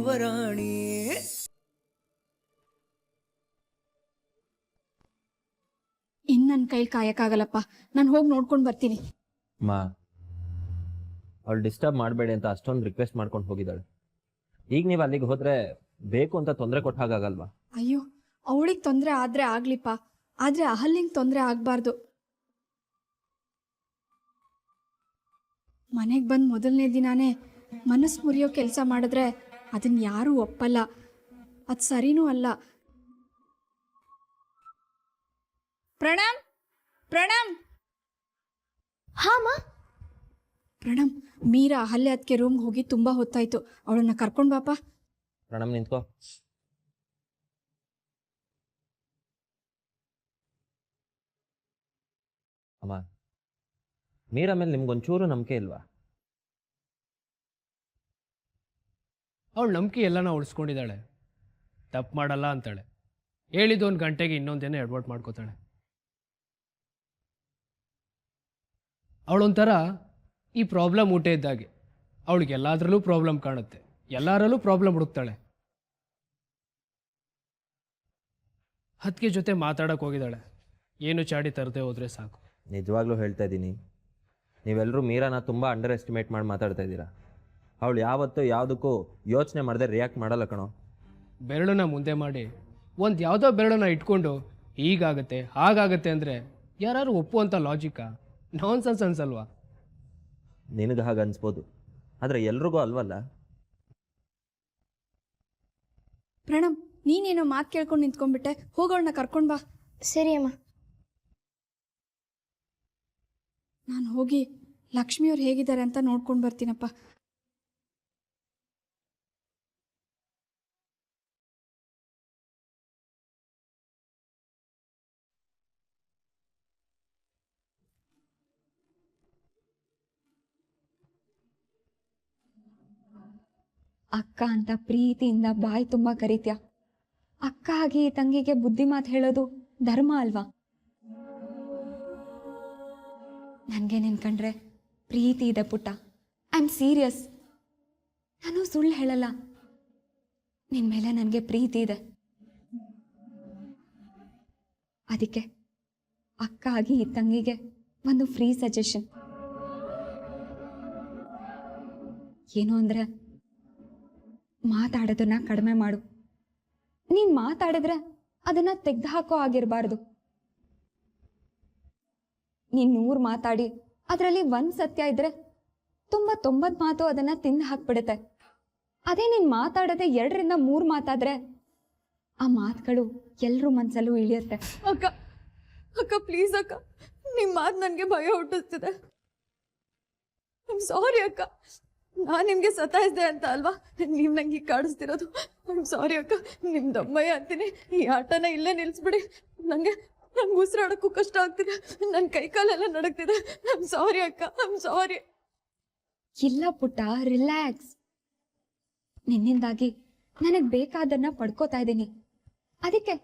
ಯುವರಾಣಿ. ಇನ್ನು ನನ್ನ ಕೈಲಿ ಕಾಯಕ್ಕಾಗಲ್ಲಪ್ಪ, ನಾನು ಹೋಗಿ ನೋಡ್ಕೊಂಡು ಬರ್ತೀನಿ. ಮಾ, ಅವಳು ಡಿಸ್ಟರ್ಬ್ ಮಾಡಬೇಡಿ ಅಂತ ಅಷ್ಟೊಂದು ರಿಕ್ವೆಸ್ಟ್ ಮಾಡ್ಕೊಂಡು ಹೋಗಿದ್ದಾಳೆ. ಈಗ ನೀವು ಅಲ್ಲಿಗೆ ಹೋದ್ರೆ ಬೇಕು ಅಂತ ತೊಂದರೆ ಕೊಟ್ಟ ಹಾಗಾಗಲ್ವಾ? ಅಯ್ಯೋ, ಅವಳಿಗೆ ತೊಂದರೆ ಆದ್ರೆ ಆಗ್ಲಿಪ್ಪ, ಆದ್ರೆ ಅಹಲ್ಯಂಗೆ ತೊಂದರೆ ಆಗ್ಬಾರ್ದು. ಮನೆಗೆ ಬಂದು ಮೊದಲನೇ ದಿನಾನೇ ಮನಸ್ಸು ಮುರಿಯೋ ಕೆಲಸ ಮಾಡಿದ್ರೆ ಅದನ್ನ ಯಾರೂ ಒಪ್ಪಲ್ಲ, ಅದು ಸರಿನೂ ಅಲ್ಲ. ಪ್ರಣಮ್, ಪ್ರಣಮ್. ಹಾಮ ಪ್ರಣಮ್, ಮೀರಾ ಅಹಲ್ಯ ಅದಕ್ಕೆ ರೂಮ್ಗೆ ಹೋಗಿ ತುಂಬಾ ಹೊತ್ತಾಯ್ತು, ಅವಳನ್ನ ಕರ್ಕೊಂಡು ಬಾಪ. ಪ್ರಣಮ್ ನಿಂತ್ಕೋ. ಅಮ್ಮ, ಮೀರಾ ಮೇಲೆ ನಿಮ್ಗೊಂಚೂರು ನಂಬಿಕೆ ಇಲ್ವಾ? ಅವಳು ನಂಬಿಕೆ ಎಲ್ಲನ ಉಳಿಸ್ಕೊಂಡಿದ್ದಾಳೆ, ತಪ್ಪು ಮಾಡಲ್ಲ ಅಂತಾಳೆ. ಹೇಳಿದ್ದು 1 ಗಂಟೆಗೆ ಇನ್ನೊಂದೇನೋ ಎಡ್ವರ್ಟ್ ಮಾಡ್ಕೋತಾಳೆ. ಅವಳೊಂಥರ ಈ ಪ್ರಾಬ್ಲಮ್ ಊಟ ಇದ್ದಾಗೆ, ಅವಳಿಗೆ ಎಲ್ಲದರಲ್ಲೂ ಪ್ರಾಬ್ಲಮ್ ಕಾಣುತ್ತೆ, ಎಲ್ಲರಲ್ಲೂ ಪ್ರಾಬ್ಲಮ್ ಹುಡುಕ್ತಾಳೆ. ಹತ್ಗೆ ಜೊತೆ ಮಾತಾಡಕ್ಕೆ ಹೋಗಿದ್ದಾಳೆ, ಏನು ಚಾಡಿ ತರದೆ ಹೋದರೆ ಸಾಕು. ನಿಜವಾಗ್ಲೂ ಹೇಳ್ತಾ ಇದ್ದೀನಿ, ನೀವೆಲ್ಲರೂ ಮೀರಾನ ತುಂಬ ಅಂಡರ್ ಎಸ್ಟಿಮೇಟ್ ಮಾಡಿ ಮಾತಾಡ್ತಾ ಇದ್ದೀರಾ. ಅವಳು ಯಾವತ್ತೂ ಯಾವುದಕ್ಕೂ ಯೋಚನೆ ಮಾಡದೆ ರಿಯಾಕ್ಟ್ ಮಾಡಲ್ಲ ಕಣೋ. ಬೆರಳನ್ನ ಮುಂದೆ ಮಾಡಿ ಒಂದು ಯಾವುದೋ ಬೆರಳನ್ನ ಇಟ್ಕೊಂಡು ಹೀಗಾಗತ್ತೆ ಹಾಗಾಗತ್ತೆ ಅಂದರೆ ಯಾರು ಒಪ್ಪುವಂಥ ಲಾಜಿಕಾ? ನಾನ್ಸೆನ್ಸ್ ಅನ್ಸಲ್ವಾ? ನಿನಗೆ ಹಾಗೆ ಅನ್ಸ್ಬೋದು, ಆದರೆ ಎಲ್ರಿಗೂ ಅಲ್ವಲ್ಲ. ಪ್ರಣಮ್, ನೀನೇನೋ ಮಾತು ಕೇಳ್ಕೊಂಡು ನಿಂತ್ಕೊಂಡ್ಬಿಟ್ಟೆ, ಹೋಗೋಳನ್ನ ಕರ್ಕೊಂಡು ಬಾ. ಸರಿ ಅಮ್ಮ. ನಾನು ಹೋಗಿ ಲಕ್ಷ್ಮಿಯವ್ರು ಹೇಗಿದ್ದಾರೆ ಅಂತ ನೋಡ್ಕೊಂಡು ಬರ್ತೀನಪ್ಪ. ಅಕ್ಕ ಅಂತ ಪ್ರೀತಿಯಿಂದ ಬಾಯಿ ತುಂಬ ಕರೀತ್ಯ. ಅಕ್ಕ ಆಗಿ ತಂಗಿಗೆ ಬುದ್ಧಿ ಮಾತು ಹೇಳೋದು ಧರ್ಮ ಅಲ್ವಾ? ನನಗೆ ನಿನ್ಕಂಡ್ರೆ ಪ್ರೀತಿ ಇದೆ ಪುಟ್ಟ. I am serious. ನಾನು ಸುಳ್ಳು ಹೇಳಲ್ಲ. ನಿನ್ನ ಮೇಲೆ ನನಗೆ ಪ್ರೀತಿ ಇದೆ. ಅದಕ್ಕೆ ಅಕ್ಕ ಆಗಿ ಈ ತಂಗಿಗೆ ಒಂದು ಫ್ರೀ ಸಜೆಷನ್ ಏನು ಅಂದರೆ, ಮಾತಾಡೋದನ್ನ ಕಡಿಮೆ ಮಾಡು. ನೀನು ಮಾತಾಡಿದ್ರೆ ಅದನ್ನ ತೆಗೆದು ಹಾಕೋ ಆಗಿರಬಾರ್ದು. ನೀನು 100 ಮಾತಾಡಿ ಅದರಲ್ಲಿ 1 ಸತ್ಯ ಇದ್ರೆ 90 ಮಾತು ಅದನ್ನ ತಿಂದು ಹಾಕ್ಬಿಡುತ್ತೆ. ಅದೇ ನೀನು ಮಾತಾಡದೆ 2ರಿಂದ 3 ಮಾತಾದ್ರೆ ಆ ಮಾತುಗಳು ಎಲ್ಲರೂ ಮನಸ್ಸಲ್ಲೂ ಇಳಿಯುತ್ತೆ. ಅಕ್ಕ, ಅಕ್ಕ ಪ್ಲೀಸ್ ಅಕ್ಕ, ನಿಮ್ಮ ಮಾತು ನನಗೆ ಭಯ ಹುಟ್ಟಿಸ್ತಿದೆ. ಐ ಆಮ್ ಸಾರಿ ಅಕ್ಕ, ನಾನು ನಿಮಗೆ ಸತಾಯಿಸಿದೆ ಅಂತ ಅಲ್ವಾ ನೀವು ನಂಗೆ ಕಾಡಿಸ್ತಿರೋದು. ಐ ಆಮ್ ಸಾರಿ ಅಕ್ಕ, ನಿಮ್ಮ ದಮ್ಮಯ್ಯ ಅಂತೀನಿ. ಈ ಆಟನ ಇಲ್ಲೇ ನಿಲ್ಲಿಸ್ಬಿಡಿ. ನಂಗೆ ಉಸಿರಾಡೋಕ್ಕೂ ಕಷ್ಟ ಆಗ್ತಿದೆ, ನನ್ನ ಕೈ ಕಾಲೆಲ್ಲ ನಡಕ್ತಿದೆ. ಐ ಆಮ್ ಸಾರಿ ಅಕ್ಕ, ಐ ಆಮ್ ಸಾರಿ. ಇಲ್ಲ ಪುಟ್ಟ, ರಿಲ್ಯಾಕ್ಸ್. ನಿನ್ನಿಂದಾಗಿ ನನಗೆ ಬೇಕಾದನ್ನ ಪಡ್ಕೋತಾ ಇದ್ದೀನಿ. ಅದಕ್ಕೆ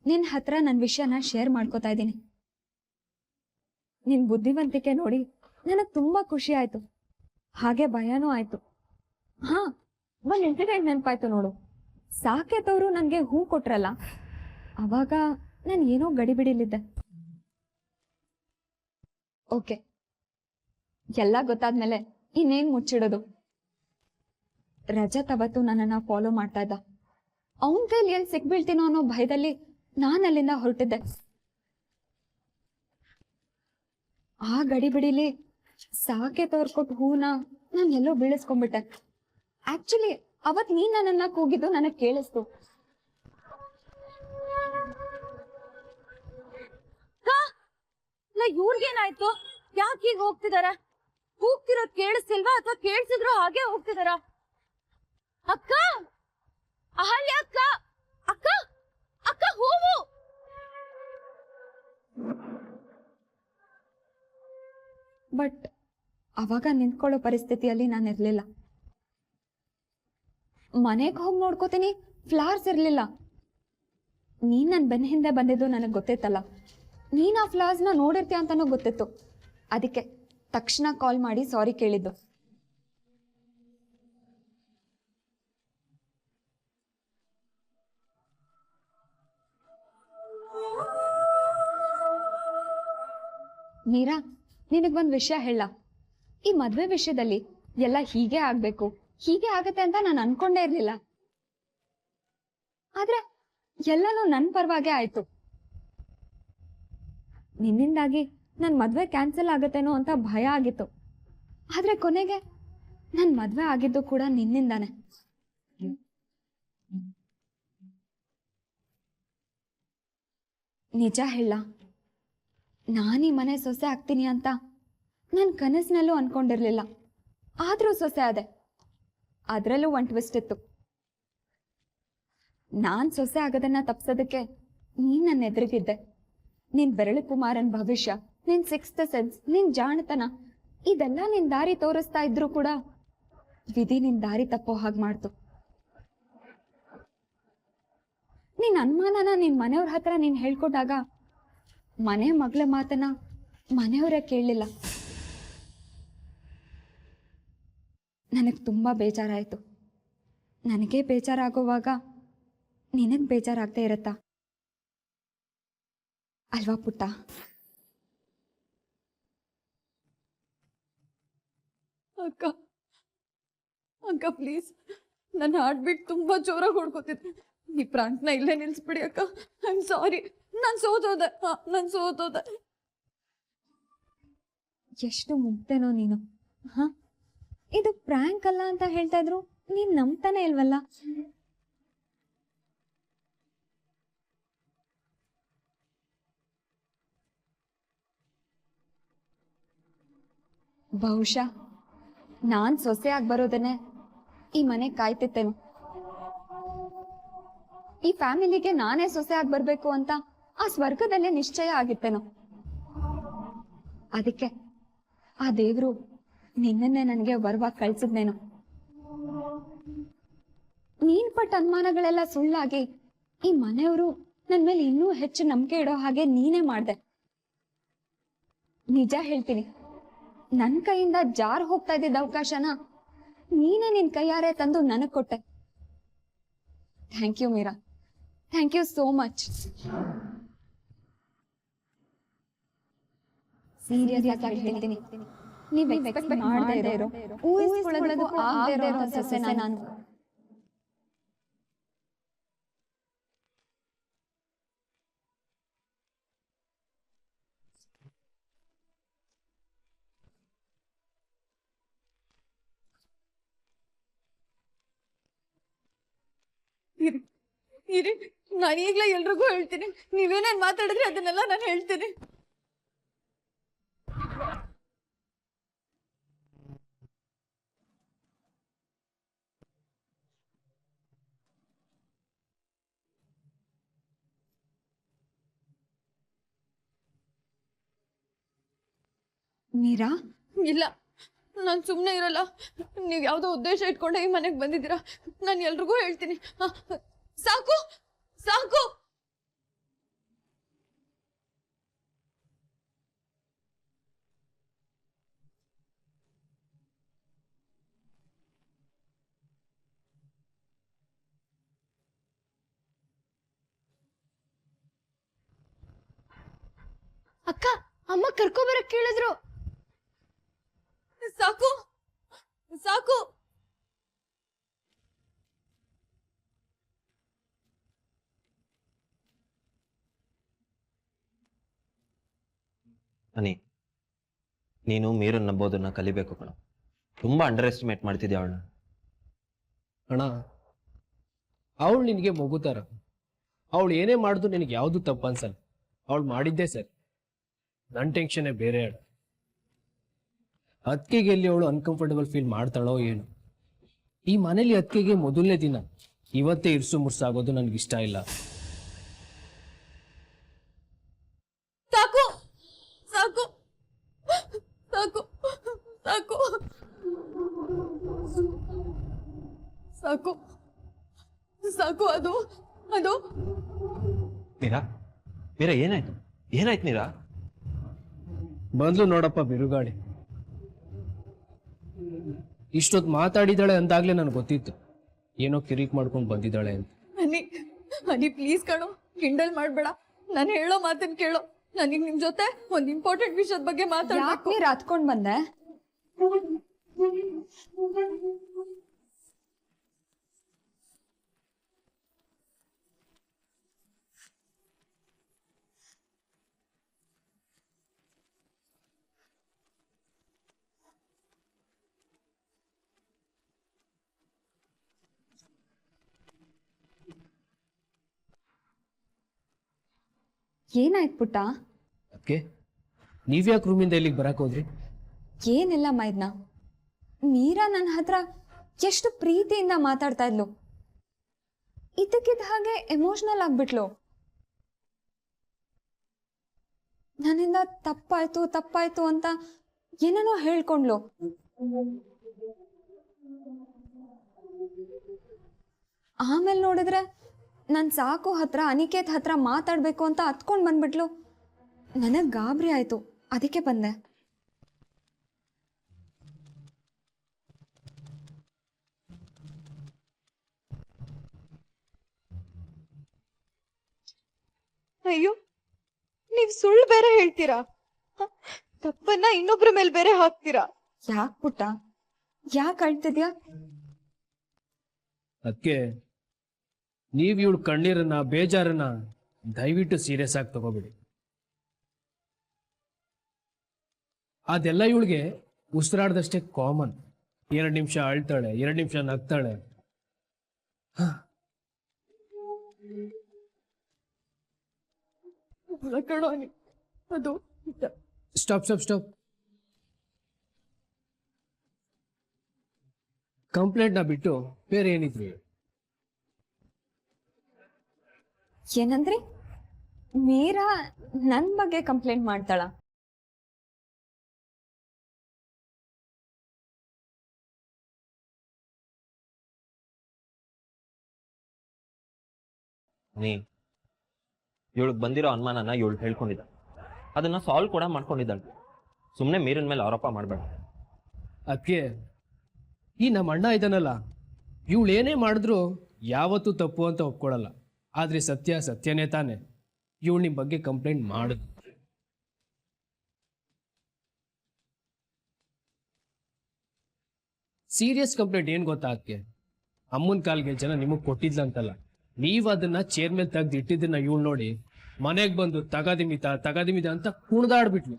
ನಿನ್ನ ಹತ್ರ ನನ್ನ ವಿಷಯನ ಶೇರ್ ಮಾಡ್ಕೋತಾ ಇದ್ದೀನಿ. ನಿನ್ನ ಬುದ್ಧಿವಂತಿಕೆ ನೋಡಿ ನನಗೆ ತುಂಬಾ ಖುಷಿ ಆಯ್ತು, ಹಾಗೆ ಭಯನೂ ಆಯ್ತು. ಹಾ, ಒಂದು ಇನ್ಸಿಡೆಂಟ್ ನೆನಪಾಯ್ತು ನೋಡು. ಸಾಕೇತವರು ನನಗೆ ಹೂ ಕೊಟ್ರಲ್ಲ, ಅವಾಗ ನಾನು ಏನೋ ಗಡಿಬಿಡಿಲಿದ್ದೆ. ಓಕೆ, ಎಲ್ಲ ಗೊತ್ತಾದ್ಮೇಲೆ ಇನ್ನೇನು ಮುಚ್ಚಿಡೋದು. ರಜತ್ ಅವತ್ತು ನನ್ನನ್ನು ಫಾಲೋ ಮಾಡ್ತಾ ಇದ್ದ. ಅವನ ಕೈಲಿ ಎಲ್ಲಿ ಸಿಕ್ಬೀಳ್ತೀನೋ ಅನ್ನೋ ಭಯದಲ್ಲಿ ನಾನು ಅಲ್ಲಿಂದ ಹೊರಟಿದ್ದೆ. ಆ ಗಡಿಬಿಡಿಲಿ ಸಾಕೇತವ್ರು ಕೊಟ್ಟು ಹೂನ ನಾನು ಎಲ್ಲೋ ಬೀಳಿಸ್ಕೊಂಡ್ಬಿಟ್ಟೆ. ಆಕ್ಚುಲಿ ಅವತ್ ನೀನ್ ನನ್ನನ್ನ ಕೂಗಿದ್ದು ನನಗೆ ಕೇಳಿಸ್ತು. ಇವ್ರಿಗೇನಾಯ್ತು? ಯಾಕೆ ಈಗ ಹೋಗ್ತಿದಾರ? ಕೂಗ್ತಿರೋದ್ ಕೇಳಿಸ್ತಿಲ್ವಾ ಅಥವಾ ಕೇಳಿಸಿದ್ರು ಹಾಗೆ ಹೋಗ್ತಿದಾರ? ಅಕ್ಕ, ಅಹಲ್ಯ ಅಕ್ಕ, ಅಕ್ಕ, ಅಕ್ಕ ಹೂವು. ಬಟ್ ಅವಾಗ ನಿಂತ್ಕೊಳ್ಳೋ ಪರಿಸ್ಥಿತಿಯಲ್ಲಿ ನಾನು ಇರ್ಲಿಲ್ಲ. ಮನೆಗೆ ಹೋಗಿ ನೋಡ್ಕೋತೀನಿ, ಫ್ಲವರ್ಸ್ ಇರ್ಲಿಲ್ಲ. ನೀನ್ ನನ್ನ ಬೆನ್ನ ಹಿಂದೆ ಬಂದಿದ್ದು ನನಗೆ ಗೊತ್ತಿತ್ತಲ್ಲ, ನೀನ್ ಆ ಫ್ಲವರ್ಸ್ನ ನೋಡಿರ್ತೀಯ ಅಂತಾನೂ ಗೊತ್ತಿತ್ತು. ಅದಕ್ಕೆ ತಕ್ಷಣ ಕಾಲ್ ಮಾಡಿ ಸಾರಿ ಕೇಳಿದ್ದು. ಮೀರಾ, ನಿನಗೊಂದ್ ವಿಷಯ ಹೇಳ. ಈ ಮದ್ವೆ ವಿಷಯದಲ್ಲಿ ಎಲ್ಲ ಹೀಗೆ ಆಗ್ಬೇಕು, ಹೀಗೆ ಆಗತ್ತೆ ಅಂತ ನಾನು ಅನ್ಕೊಂಡೇ ಇರ್ಲಿಲ್ಲ. ಆದ್ರೆ ಎಲ್ಲನೂ ನನ್ ಪರವಾಗೇ ಆಯ್ತು. ನಿನ್ನಿಂದಾಗಿ ನನ್ ಮದ್ವೆ ಕ್ಯಾನ್ಸಲ್ ಆಗತ್ತೇನೋ ಅಂತ ಭಯ ಆಗಿತ್ತು. ಆದ್ರೆ ಕೊನೆಗೆ ನನ್ ಮದ್ವೆ ಆಗಿದ್ದು ಕೂಡ ನಿನ್ನಿಂದಾನೆ. ನಿಜ ಹೇಳ, ನಾನೀ ಮನೆ ಸೊಸೆ ಆಗ್ತೀನಿ ಅಂತ ನನ್ ಕನಸಿನಲ್ಲೂ ಅನ್ಕೊಂಡಿರ್ಲಿಲ್ಲ. ಆದ್ರೂ ಸೊಸೆ ಆದೆ. ಅದ್ರಲ್ಲೂ ಒಂದ್ ಟ್ವಿಸ್ಟ್ ಇತ್ತು. ನಾನ್ ಸೊಸೆ ಆಗೋದನ್ನ ತಪ್ಸೋದಕ್ಕೆ ನೀನ್ ನನ್ನ ಎದುರಿಗಿದ್ದೆ. ನಿನ್ ಬೆರಳು ಕುಮಾರನ್ ಭವಿಷ್ಯ, ನಿನ್ ಸಿಕ್ಸ್ತ್ ಸೆನ್ಸ್, ನಿನ್ ಜಾಣತನ ಇದೆಲ್ಲ ನಿನ್ ದಾರಿ ತೋರಿಸ್ತಾ ಇದ್ರು ಕೂಡ ವಿಧಿ ನಿನ್ ದಾರಿ ತಪ್ಪೋ ಹಾಗೆ ಮಾಡ್ತು. ನಿನ್ ಅನುಮಾನನ ನಿನ್ ಮನೆಯವ್ರ ಹತ್ರ ನೀನ್ ಹೇಳ್ಕೊಟ್ಟಾಗ ಮನೆ ಮಗಳ ಮಾತನ್ನ ಮನೆಯವರೇ ಕೇಳಲಿಲ್ಲ. ನನಗ್ ತುಂಬಾ ಬೇಜಾರಾಯ್ತು. ನನಗೆ ಬೇಜಾರಾಗುವಾಗ ನಿನಗ್ ಬೇಜಾರಾಗ್ತಾ ಇರತ್ತಾ ಅಲ್ವಾ ಪುಟ್ಟ? ಅಕ್ಕ ಅಕ್ಕ ಪ್ಲೀಸ್, ನನ್ನ ಹಾರ್ಟ್ ಬೀಟ್ ತುಂಬಾ ಜೋರಾಗಿ ಹೊಡ್ಕೋತಿದ್ದೆ. ಈ ಪ್ರಾಂಕ್ನ ಇಲ್ಲೇ ನಿಲ್ಸ್ಬಿಡಿ ಅಕ್ಕ. ಐ ಆಮ್ ಸಾರಿ, ನಾನು ಸೋತೋದೆ. ಎಷ್ಟು ಮುಗ್ದೇನೋ ನೀನು. ಹ, ಇದು ಪ್ರ್ಯಾಂಕ್ ಅಲ್ಲ ಅಂತ ಹೇಳ್ತಾ ಇದ್ರು, ನೀನ್ ನಂಬ್ತಾನೆ ಇಲ್ವಲ್ಲ? ಬಹುಶಃ ನಾನ್ ಸೊಸೆ ಆಗಿ ಬರೋದನ್ನೇ ಈ ಮನೆ ಕಾಯ್ತಿತ್ತೇನು. ಈ ಫ್ಯಾಮಿಲಿಗೆ ನಾನೇ ಸೊಸೆ ಆಗಿ ಬರ್ಬೇಕು ಅಂತ ಆ ಸ್ವರ್ಗದಲ್ಲೇ ನಿಶ್ಚಯ ಆಗಿತ್ತೇನೋ. ಅದಕ್ಕೆ ಆ ದೇವ್ರು ನಿನ್ನನ್ನೇ ನನಗೆ ವರವಾಗಿ ಕಳ್ಸಿದ್ನೇನೋ. ನೀನ್ ಪಟ್ಟ ಅನುಮಾನಗಳೆಲ್ಲ ಸುಳ್ಳಾಗಿ ಈ ಮನೆಯವರು ನನ್ ಮೇಲೆ ಇನ್ನೂ ಹೆಚ್ಚು ನಂಬಿಕೆ ಇಡೋ ಹಾಗೆ ನೀನೇ ಮಾಡ್ದೆ. ನಿಜ ಹೇಳ್ತೀನಿ, ನನ್ ಕೈಯಿಂದ ಜಾರ್ ಹೋಗ್ತಾ ಇದ್ದಿದ್ದ ಅವಕಾಶನ ನೀನೇ ನಿನ್ ಕೈಯಾರೆ ತಂದು ನನಗ್ ಕೊಟ್ಟೆ. Thank you Meera, thank you so much. Serious ಆಗಿ ಹೇಳ್ತೀನಿ, ನೀವ್ ಎಕ್ಸ್ಪೆಕ್ಟ್ ಮಾಡದೇ ಇರೋ, ಊಹಿಸ್ಕೊಳ್ಳೋದಕ್ಕೂ ಆಗದೇ ಇರೋ ಸೊಸೆನ ನಾನು. ಇರಿ, ನಾನು ಈಗ್ಲೇ ಎಲ್ರಿಗೂ ಹೇಳ್ತೀನಿ. ನೀವೇನೇನ್ ಮಾತಾಡಿದ್ರೆ ಅದನ್ನೆಲ್ಲ ನಾನು ಹೇಳ್ತೀನಿ. ಮೀರಾ, ಇಲ್ಲ, ನಾನು ಸುಮ್ಮನೆ ಇರಲ್ಲ. ನೀವು ಯಾವುದೋ ಉದ್ದೇಶ ಇಟ್ಕೊಂಡೆ ಈ ಮನೆಗೆ ಬಂದಿದ್ದೀರಾ. ನಾನು ಎಲ್ರಿಗೂ ಹೇಳ್ತೀನಿ. ಸಾಕು ಸಾಕು. ಅಕ್ಕ, ಅಮ್ಮ ಕರ್ಕೊಬರಕ್ ಕೇಳಿದ್ರು. ಸಾಕು ಸಾಕು. ಅನಿ, ನೀನು ಮೀರನ್ ನಂಬೋದನ್ನ ಕಲಿಬೇಕು ಕಣ. ತುಂಬಾ ಅಂಡರ್ ಎಸ್ಟಿಮೇಟ್ ಮಾಡ್ತಿದ್ಯಾ ಅವಳನ್ನ. ಅಣ್ಣ, ಅವಳು ನಿನಗೆ ಮಗುತಾರ. ಅವಳು ಏನೇ ಮಾಡಿದ್ರು ನಿನಗೆ ಯಾವುದು ತಪ್ಪು ಅನ್ಸಲ್ಲ. ಅವಳು ಮಾಡಿದ್ದೇ ಸರಿ. ನನ್ನ ಟೆನ್ಷನ್ನೇ ಬೇರೆ ಅಣ್ಣ. ಅತ್ತಿಗೆಗೆ ಎಲ್ಲಿ ಅವಳು ಅನ್ಕಂಫರ್ಟಬಲ್ ಫೀಲ್ ಮಾಡ್ತಾಳೋ ಏನು. ಈ ಮನೇಲಿ ಅತ್ತಿಗೆಗೆ ಮೊದಲನೇ ದಿನ ಇವತ್ತೇ ಇರ್ಸು ಮುರ್ಸಾಗೋದು ನನಗಿಷ್ಟ ಇಲ್ಲ. ಸಾಕು ಸಾಕು ಸಾಕು ಸಾಕು ಸಾಕು ಸಾಕು. ಅದು ಅದು ಮೀರಾ, ಮೀರಾ ಏನಾಯ್ತು? ಏನಾಯ್ತು ಮೀರಾ? ಬಂದ್ಲು ನೋಡಪ್ಪ ಬಿರುಗಾಳಿ. ಇಷ್ಟೊತ್ತು ಮಾತಾಡಿದಾಳೆ ಅಂದಾಗ್ಲೇ ನನಗೆ ಗೊತ್ತಿತ್ತು ಏನೋ ಕಿರಿಕ್ ಮಾಡ್ಕೊಂಡು ಬಂದಿದ್ದಾಳೆ ಅಂತ. ಹನಿ ಹನಿ ಪ್ಲೀಸ್ ಕಣೋ, ಕಿಂಡಲ್ ಮಾಡ್ಬೇಡ. ನಾನು ಹೇಳೋ ಮಾತನ್ನ ಕೇಳೋ. ನನಗೆ ನಿಮ್ ಜೊತೆ ಒಂದ್ ಇಂಪಾರ್ಟೆಂಟ್ ವಿಷಯದ ಬಗ್ಗೆ ಯಾಕೆ ಮಾತಾಡ್ಬೇಕು. ನೀರ್ ಹತ್ಕೊಂಡ್ ಬಂದೆ? ಏನಾಯ್ತು ಪುಟ್ಟ? ಅದಕ್ಕೆ ನೀವ್ಯಾಕೆ ರೂಮಿಂದ ಇಲ್ಲಿಗೆ ಬರಕ್ ಹೋದ್ರಿ? ಏನಿಲ್ಲ ಮೈದ್ನ, ಮೀರಾ ನನ್ನ ಹತ್ರ ಎಷ್ಟು ಪ್ರೀತಿಯಿಂದ ಮಾತಾಡ್ತಾ ಇದ್ಲು, ಇದಕ್ಕಿದ್ದ ಹಾಗೆ ಎಮೋಷನಲ್ ಆಗ್ಬಿಟ್ಲು. ನನ್ನಿಂದ ತಪ್ಪಾಯ್ತು ಅಂತ ಏನೇನೋ ಹೇಳ್ಕೊಂಡ್ಲು. ಆಮೇಲೆ ನೋಡಿದ್ರೆ ನನ್ ಸಾಕು ಹತ್ರ ಅನಿಕೇತ್ ಹತ್ರ ಮಾತಾಡ್ಬೇಕು ಅಂತ ಹತ್ಕೊಂಡ್ ಬಂದ್ಬಿಟ್ಲು. ನನಗ್ ಗಾಬರಿ ಆಯ್ತು, ಅದಕ್ಕೆ ಬಂದೆ. ಅಯ್ಯೋ, ನೀವ್ ಸುಳ್ಳು ಬೇರೆ ಹೇಳ್ತೀರಾ, ತಪ್ಪನ್ನ ಇನ್ನೊಬ್ರ ಮೇಲೆ ಬೇರೆ ಹಾಕ್ತೀರಾ. ಯಾಕ್ ಪುಟ್ಟ, ಯಾಕೆ ಅಳ್ತಿದ್ಯಾ? ಅದಕ್ಕೆ ನೀವ್ ಇವಳು ಕಣ್ಣೀರನ್ನ ಬೇಜಾರನ್ನ ದಯವಿಟ್ಟು ಸೀರಿಯಸ್ ಆಗಿ ತಗೋಬೇಡಿ. ಅದೆಲ್ಲ ಇವಳಿಗೆ ಉಸಿರಾಡ್ದಷ್ಟೇ ಕಾಮನ್. 2 ನಿಮಿಷ ಅಳ್ತಾಳೆ, 2 ನಿಮಿಷ ನಗ್ತಾಳೆ. ಅದು ಸ್ಟಾಪ್. ಕಂಪ್ಲೇಂಟ್ನ ಬಿಟ್ಟು ಬೇರೆ ಏನಿದ್ರಿ? ಏನಂದ್ರಿ? ಮೀರಾ ನನ್ ಬಗ್ಗೆ ಕಂಪ್ಲೇಂಟ್ ಮಾಡ್ತಾಳ? ನೀ ಇವಳಿಗೆ ಬಂದಿರೋ ಅನುಮಾನನ ಇವಳು ಹೇಳ್ಕೊಂಡಿದ್ದ, ಅದನ್ನ ಸಾಲ್ವ್ ಕೂಡ ಮಾಡ್ಕೊಂಡಿದ್ದಾಳೆ. ಸುಮ್ಮನೆ ಮೀರಿನ ಮೇಲೆ ಆರೋಪ ಮಾಡಬೇಡ. ಅದಕ್ಕೆ ಈ ನಮ್ಮ ಅಣ್ಣ ಇದ್ದಾನಲ್ಲ, ಇವಳು ಏನೇ ಮಾಡಿದ್ರು ಯಾವತ್ತೂ ತಪ್ಪು ಅಂತ ಒಪ್ಕೊಳ್ಳಲ್ಲ. ಆದ್ರೆ ಸತ್ಯನೇ ತಾನೆ. ಇವಳು ನಿಮ್ಮ ಬಗ್ಗೆ ಕಂಪ್ಲೇಂಟ್ ಮಾಡುದು. ಸೀರಿಯಸ್ ಕಂಪ್ಲೇಂಟ್ ಏನ್ ಗೊತ್ತಾ? ಅದಕ್ಕೆ ಅಮ್ಮನ ಕಾಲ್ಗೆ ಜನ ನಿಮಗ್ ಕೊಟ್ಟಿದ್ಲಂತಲ್ಲ, ನೀವ್ ಅದನ್ನ ಚೇರ್ ಮೇಲೆ ತೆಗ್ದು ಇಟ್ಟಿದ್ದನ್ನ ಇವಳು ನೋಡಿ ಮನೆಗೆ ಬಂದು ತಗದಿಮಿತ ಅಂತ ಕುಣ್ದಾಡ್ಬಿಟ್ಲು.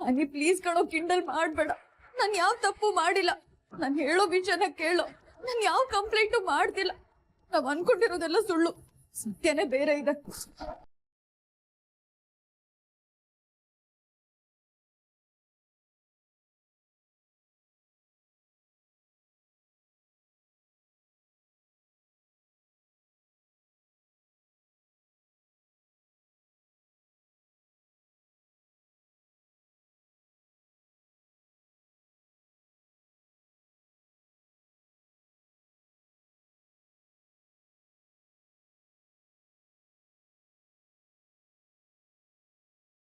ಅನಿ ಪ್ಲೀಸ್ ಕಣೋ, ಕಿಂಡಲ್ ಮಾಡ್ಬೇಡ. ನಾನು ಯಾವ ತಪ್ಪು ಮಾಡಿಲ್ಲ. ನಾನು ಹೇಳೋ ವಿಷಯನ ಕೇಳೋ. ನಾನು ಯಾವ ಕಂಪ್ಲೇಂಟು ಮಾಡ್ತಿಲ್ಲ. ನಾವ್ ಅನ್ಕೊಂಡಿರೋದೆಲ್ಲ ಸುಳ್ಳು, ಸತ್ಯನೇ ಬೇರೆ ಇದೆ.